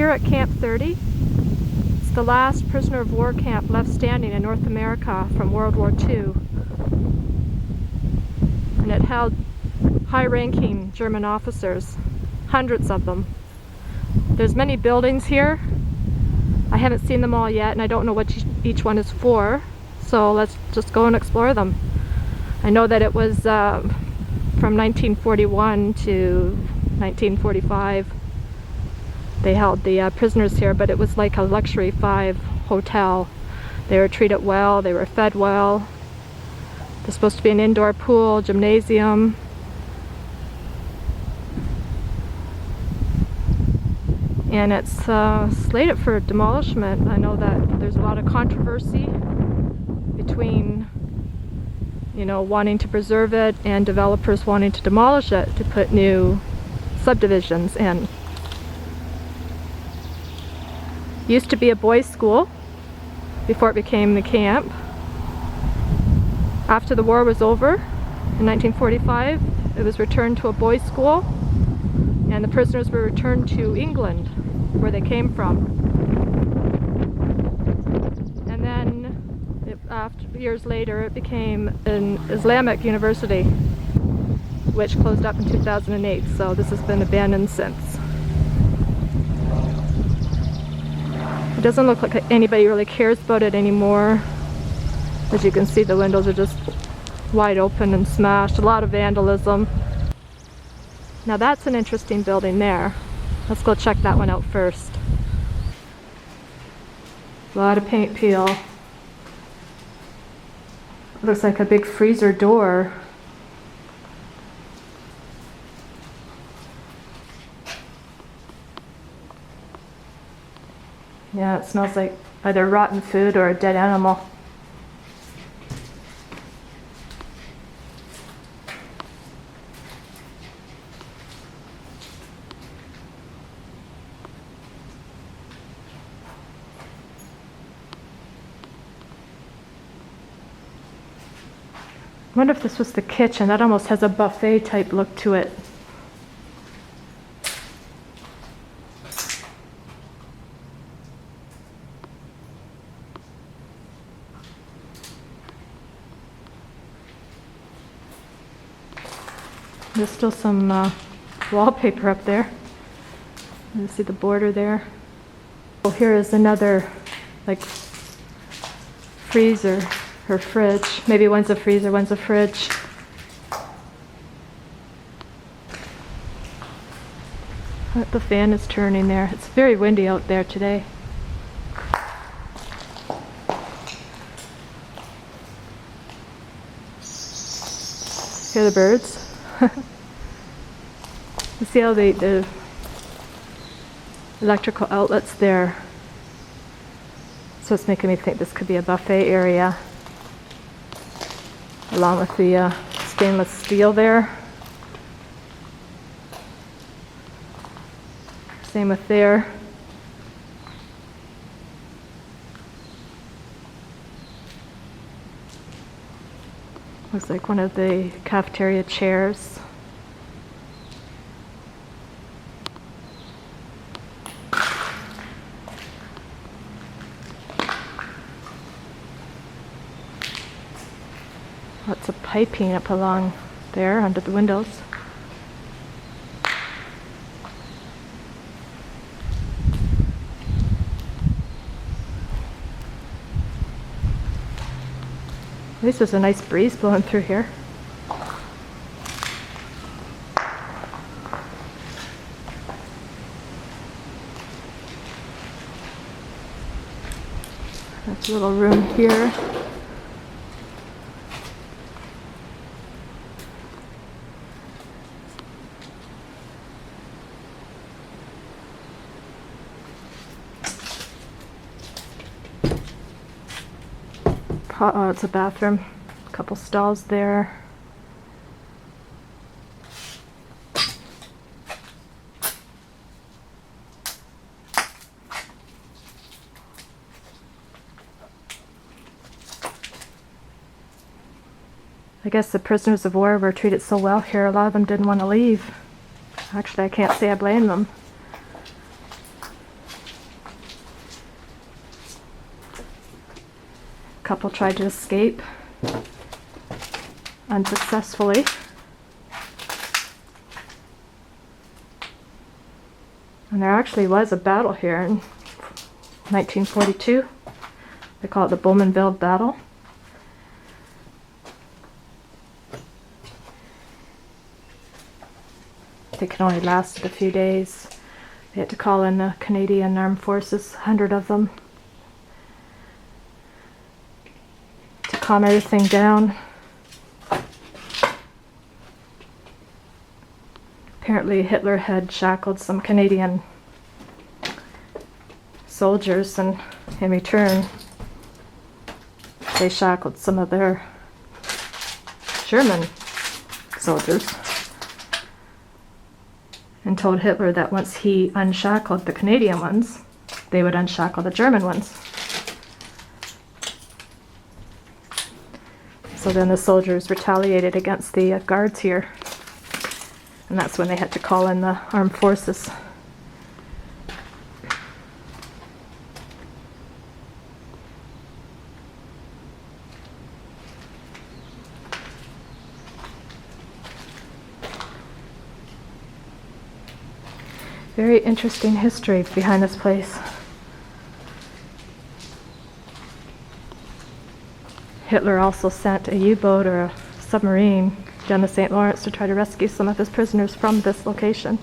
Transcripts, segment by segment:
here at Camp 30. It's the last prisoner of war camp left standing in North America from World War II. And it held high-ranking German officers, hundreds of them. There's many buildings here. I haven't seen them all yet, and I don't know what each one is for, so let's just go and explore them. I know that it was from 1941 to 1945. They held the prisoners here, but it was like a luxury 5 hotel. They were treated well, they were fed well. There's supposed to be an indoor pool, gymnasium. And it's slated for demolishment. I know that there's a lot of controversy between, you know, wanting to preserve it and developers wanting to demolish it to put new subdivisions in. Used to be a boys' school before it became the camp. After the war was over in 1945, it was returned to a boys' school, and the prisoners were returned to England, where they came from. And then, years later, it became an Islamic University, which closed up in 2008, so this has been abandoned since. It doesn't look like anybody really cares about it anymore. As you can see, the windows are just wide open and smashed. A lot of vandalism. Now that's an interesting building there. Let's go check that one out first. A lot of paint peel. Looks like a big freezer door. Yeah, it smells like either rotten food or a dead animal. I wonder if this was the kitchen. That almost has a buffet type look to it. There's still some wallpaper up there. You see the border there. Well, here is another like freezer or fridge. Maybe one's a freezer, one's a fridge. The fan is turning there. It's very windy out there today. Hear the birds? You see how the electrical outlets there. So it's making me think this could be a buffet area, along with the stainless steel there. Same with there. Looks like one of the cafeteria chairs. Lots of piping up along there under the windows. At least there's a nice breeze blowing through here. That's a little room here. Oh, it's a bathroom. A couple stalls there. I guess the prisoners of war were treated so well here, a lot of them didn't want to leave. Actually, I can't say I blame them. couple tried to escape unsuccessfully. And there actually was a battle here in 1942. They call it the Bowmanville battle. I think it only lasted a few days. They had to call in the Canadian Armed Forces, 100 of them, to calm everything down. Apparently Hitler had shackled some Canadian soldiers, and in return they shackled some of their German soldiers and told Hitler that once he unshackled the Canadian ones, they would unshackle the German ones. So then the soldiers retaliated against the guards here, and that's when they had to call in the armed forces. Very interesting history behind this place. Hitler also sent a U-boat or a submarine down the St. Lawrence to try to rescue some of his prisoners from this location.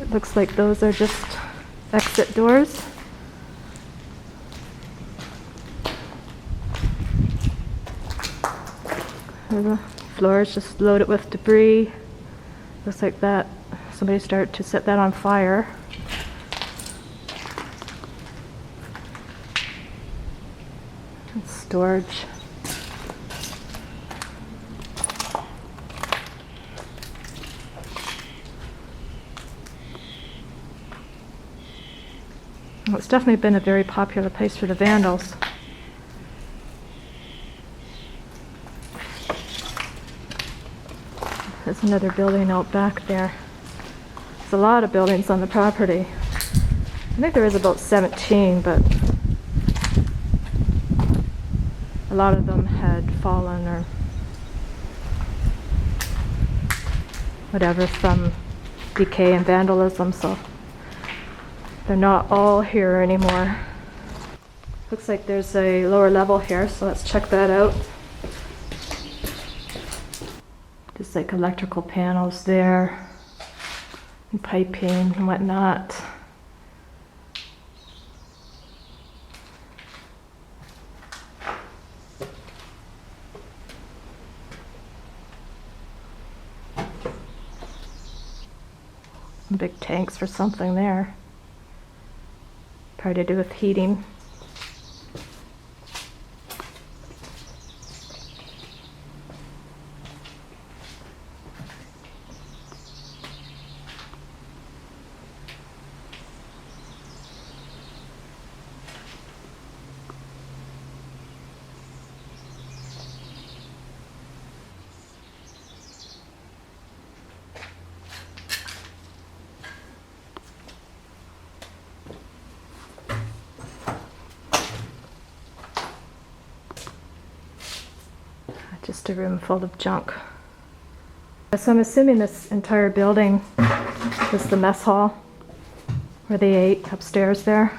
It looks like those are just exit doors. The floor is just loaded with debris. Looks like that somebody started to set that on fire. And storage. Well, it's definitely been a very popular place for the vandals. There's another building out back there. There's a lot of buildings on the property. I think there is about 17, but a lot of them had fallen or whatever from decay and vandalism, so they're not all here anymore. Looks like there's a lower level here, so let's check that out. Just like electrical panels there, and piping and whatnot. Some big tanks for something there. Probably to do with heating. Just a room full of junk. So I'm assuming this entire building is the mess hall where they ate upstairs there.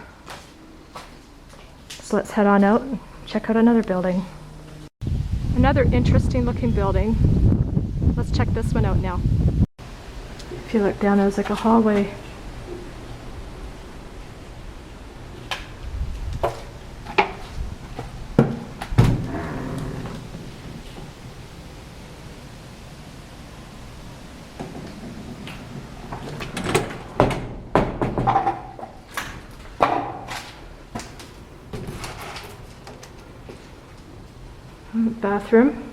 So let's head on out and check out another building. Another interesting looking building. Let's check this one out now. If you look down, there's like a hallway. Bathroom.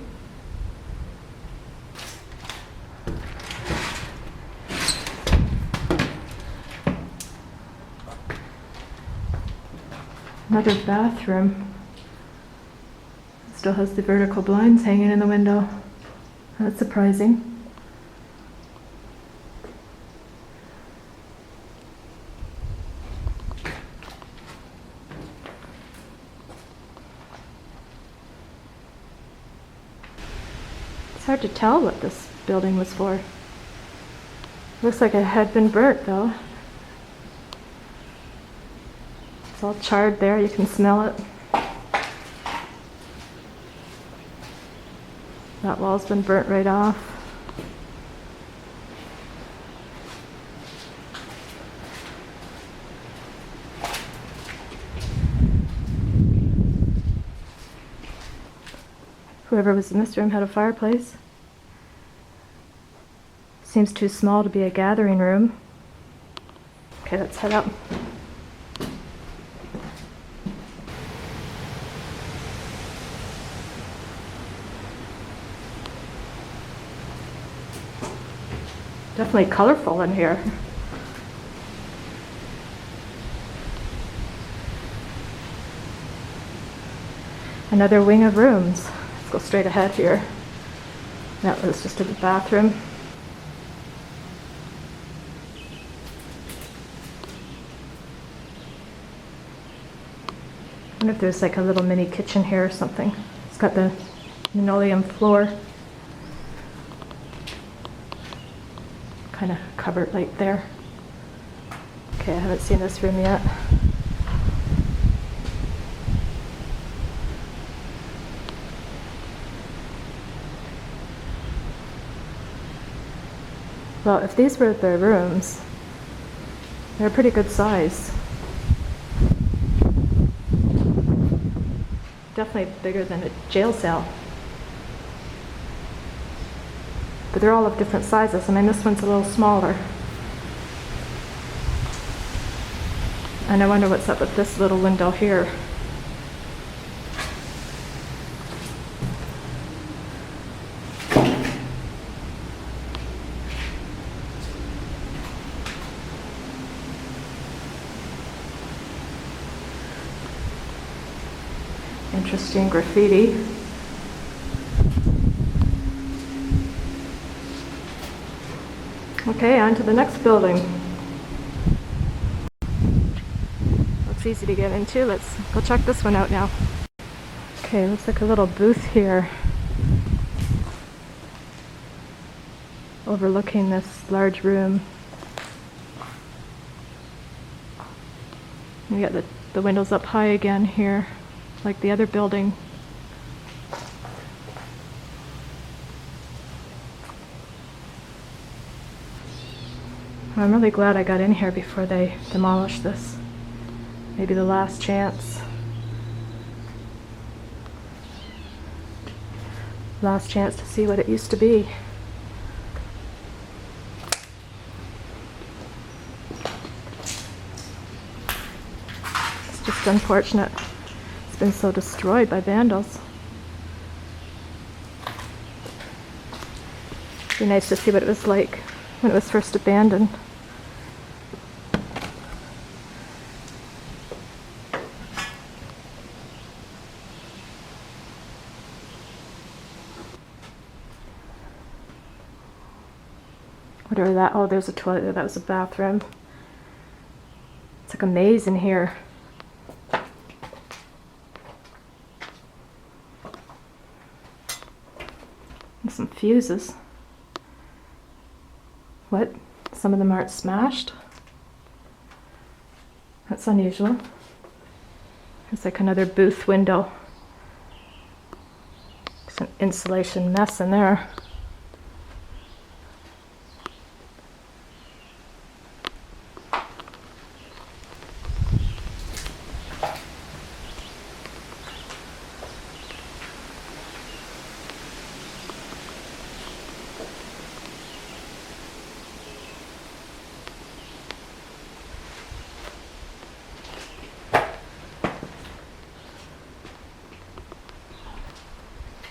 Another bathroom. Still has the vertical blinds hanging in the window. That's surprising. It's hard to tell what this building was for. Looks like it had been burnt though. It's all charred there, you can smell it. That wall's been burnt right off. Whoever was in this room had a fireplace. Seems too small to be a gathering room. Okay, let's head up. Definitely colorful in here. Another wing of rooms. Let's go straight ahead here. That was just a bathroom. I wonder if there's like a little mini kitchen here or something. It's got the linoleum floor. Kind of cupboard right there. Okay, I haven't seen this room yet. Well, if these were the rooms, they're pretty good size. Definitely bigger than a jail cell. But they're all of different sizes. I mean, this one's a little smaller. And I wonder what's up with this little window here. Interesting graffiti. Okay, on to the next building. Looks easy to get into. Let's go check this one out now. Okay, looks like a little booth here overlooking this large room. We got the windows up high again here, like the other building. I'm really glad I got in here before they demolished this. Maybe the last chance. Last chance to see what it used to be. It's just unfortunate. It's been so destroyed by vandals. It'd be nice to see what it was like when it was first abandoned. Whatever that, oh, there's a toilet there, that was a bathroom. It's like a maze in here. And some fuses. What? Some of them aren't smashed? That's unusual. It's like another booth window. There's an insulation mess in there.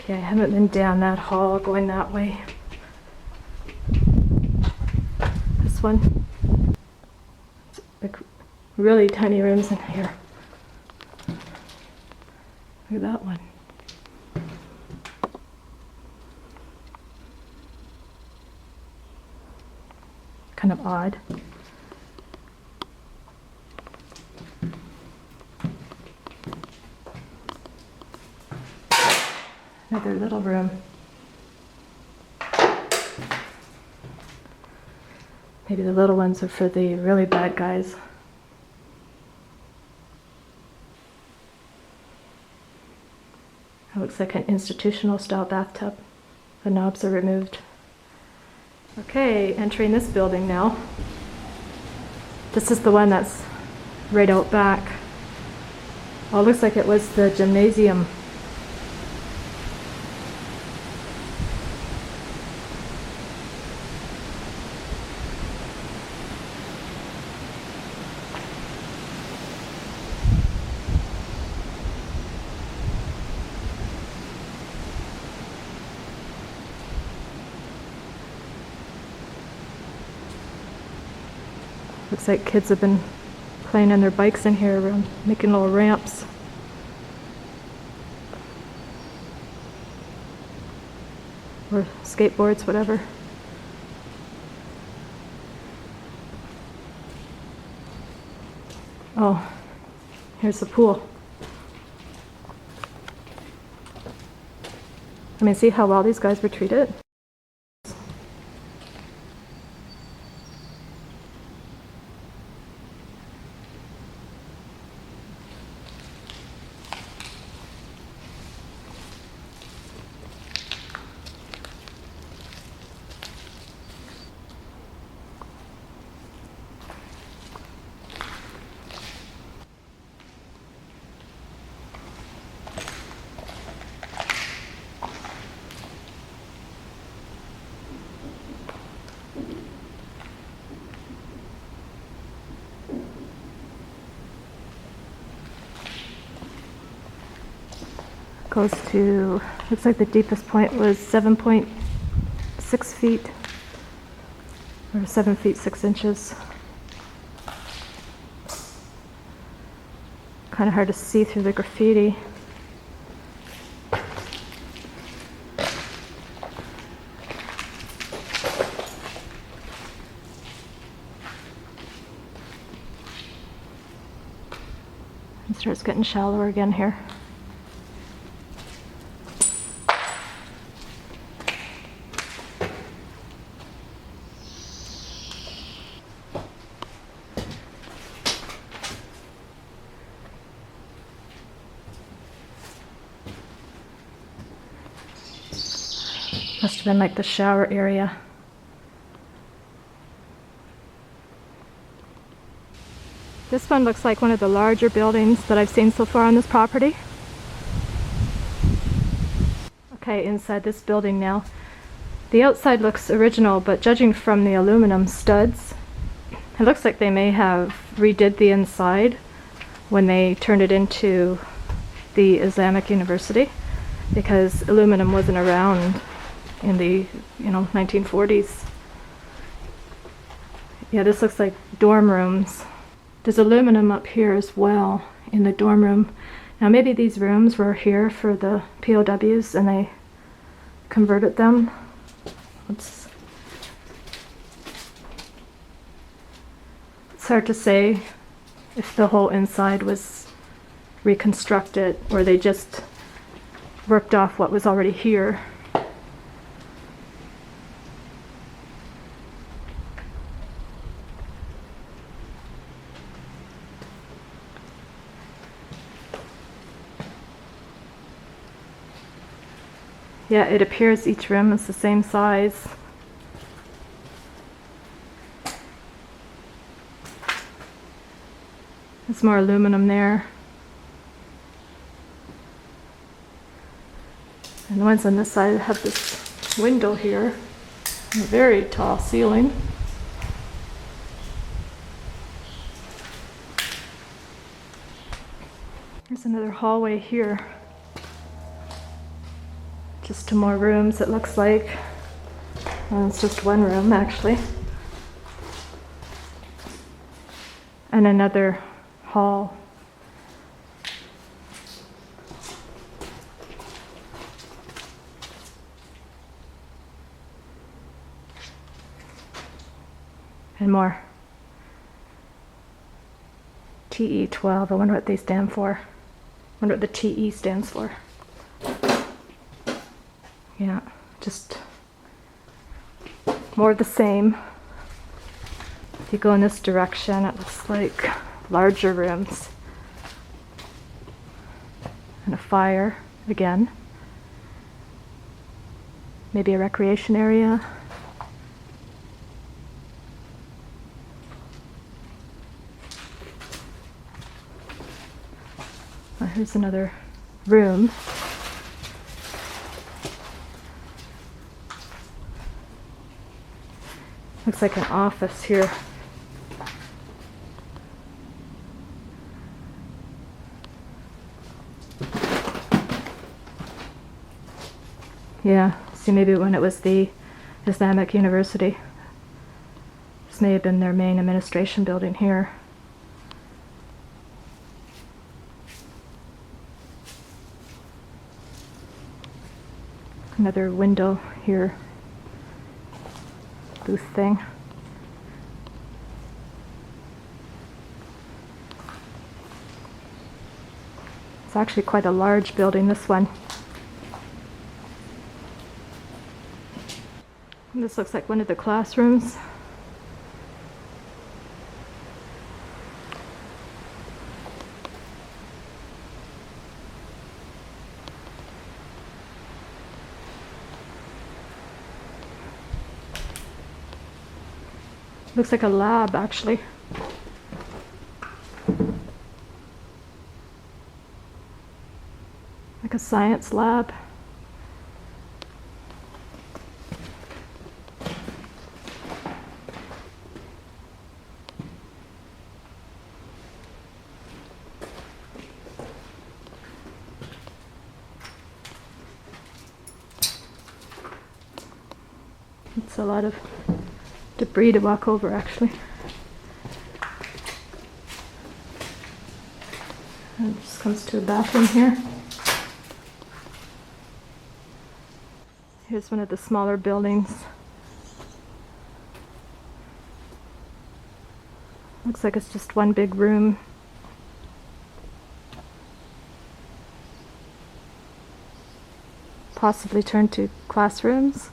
Okay, I haven't been down that hall going that way. This one. It's like really tiny rooms in here. Look at that one. Kind of odd. Another little room. Maybe the little ones are for the really bad guys. It looks like an institutional style bathtub. The knobs are removed. Okay, entering this building now. This is the one that's right out back. Oh, it looks like it was the gymnasium. Looks like kids have been playing on their bikes in here, around making little ramps. Or skateboards, whatever. Oh, here's the pool. I mean, see how well these guys were treated? Goes to, looks like the deepest point was 7.6 feet, or 7 feet 6 inches. Kind of hard to see through the graffiti. It starts getting shallower again here. Must have been like the shower area. This one looks like one of the larger buildings that I've seen so far on this property. Okay, inside this building now. The outside looks original, but judging from the aluminum studs, it looks like they may have redid the inside when they turned it into the Islamic University, because aluminum wasn't around in the 1940s. Yeah, this looks like dorm rooms. There's aluminum up here as well in the dorm room. Now maybe these rooms were here for the POWs and they converted them. It's hard to say if the whole inside was reconstructed or they just worked off what was already here. Yeah, it appears each room is the same size. There's more aluminum there. And the ones on this side have this window here, a very tall ceiling. There's another hallway here. Just to more rooms, it looks like. Well, it's just one room, actually. And another hall. And more. TE12, I wonder what they stand for. I wonder what the TE stands for. Yeah, just more of the same. If you go in this direction, it looks like larger rooms. And a fire again. Maybe a recreation area. Oh, here's another room. Looks like an office here. Yeah, see, maybe when it was the Islamic University. This may have been their main administration building here. Another window here. Booth thing. It's actually quite a large building, this one. And this looks like one of the classrooms. Looks like a lab, actually. Like a science lab. It's a lot of debris to walk over, actually. And it just comes to a bathroom here. Here's one of the smaller buildings. Looks like it's just one big room. Possibly turned to classrooms.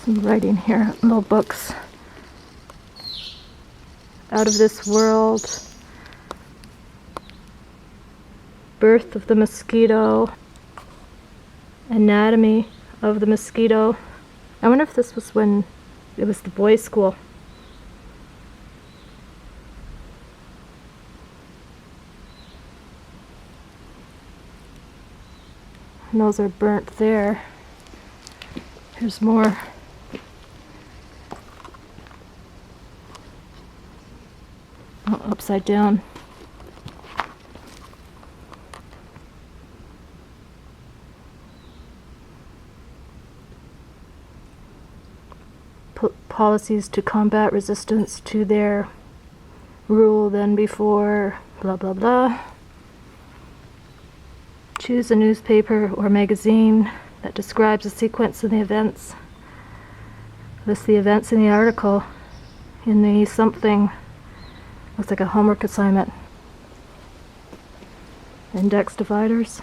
Some writing here, little books. Out of This World. Birth of the Mosquito. Anatomy of the Mosquito. I wonder if this was when it was the boys' school. And those are burnt there. Here's more. Oh, upside down. Policies to combat resistance to their rule then before, blah blah blah. Choose a newspaper or magazine that describes a sequence of the events. List the events in the article in the something. Looks like a homework assignment. Index dividers.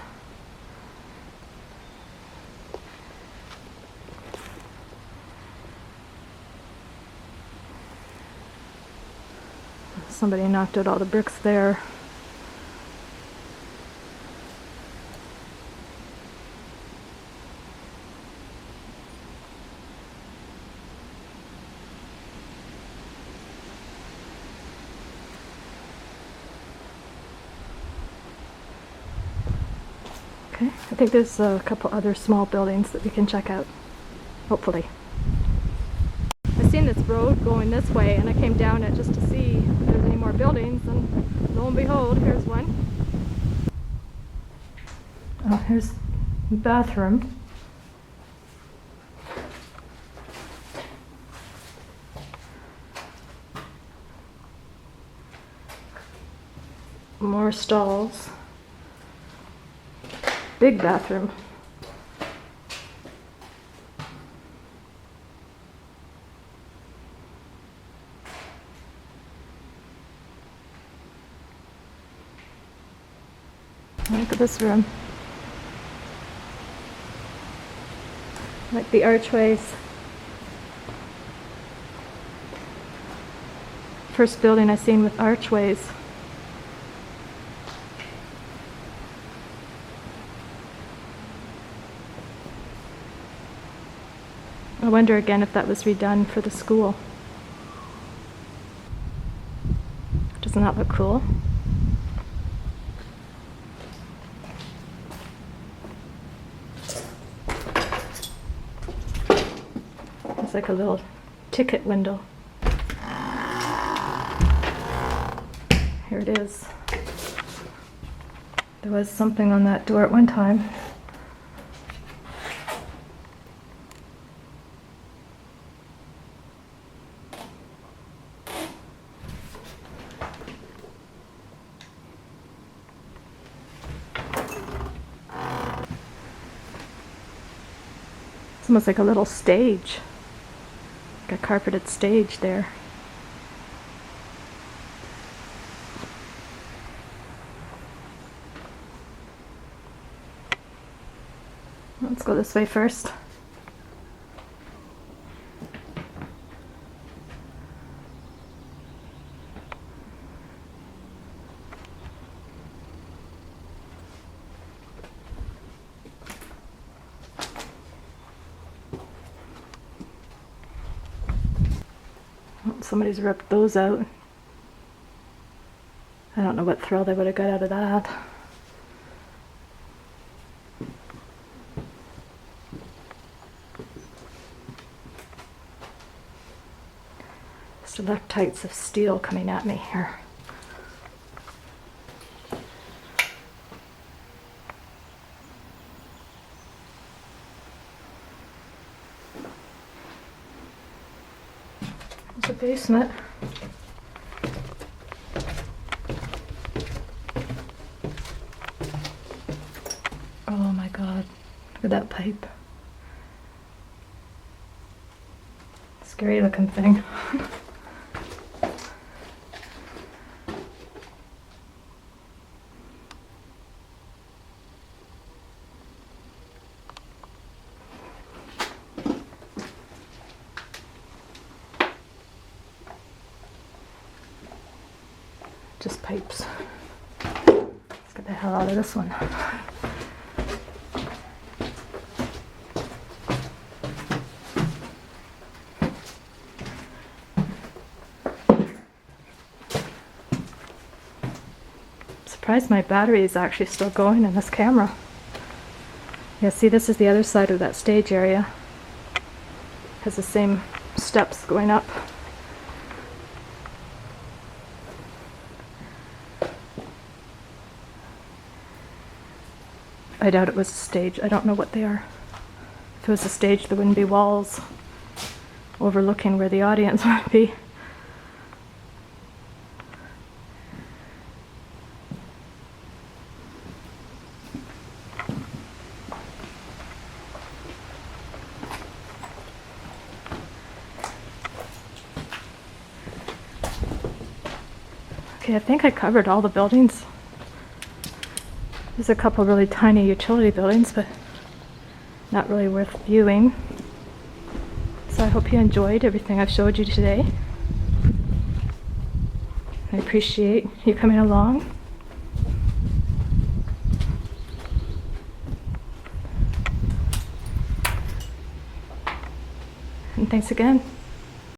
Somebody knocked out all the bricks there. Okay, I think there's a couple other small buildings that we can check out, hopefully. I've seen this road going this way and I came down it just to see if there's any more buildings, and lo and behold, here's one. Oh, here's the bathroom. More stalls. Big bathroom. Look at this room. like the archways. First building I seen with archways. I wonder again if that was redone for the school. Doesn't that look cool? It's like a little ticket window. Here it is. There was something on that door at one time. It's almost like a little stage. Like a carpeted stage there. Let's go this way first. Oh, somebody's ripped those out. I don't know what thrill they would have got out of that. Stalactites of steel coming at me here. There's a basement. Oh my God, look at that pipe. Scary looking thing. Just pipes. Let's get the hell out of this one. Surprised my battery is actually still going in this camera. Yeah, see, this is the other side of that stage area. Has the same steps going up. I doubt it was a stage. I don't know what they are. If it was a stage, there wouldn't be walls overlooking where the audience would be. Okay, I think I covered all the buildings. There's a couple really tiny utility buildings, but not really worth viewing. So I hope you enjoyed everything I've showed you today. I appreciate you coming along. And thanks again.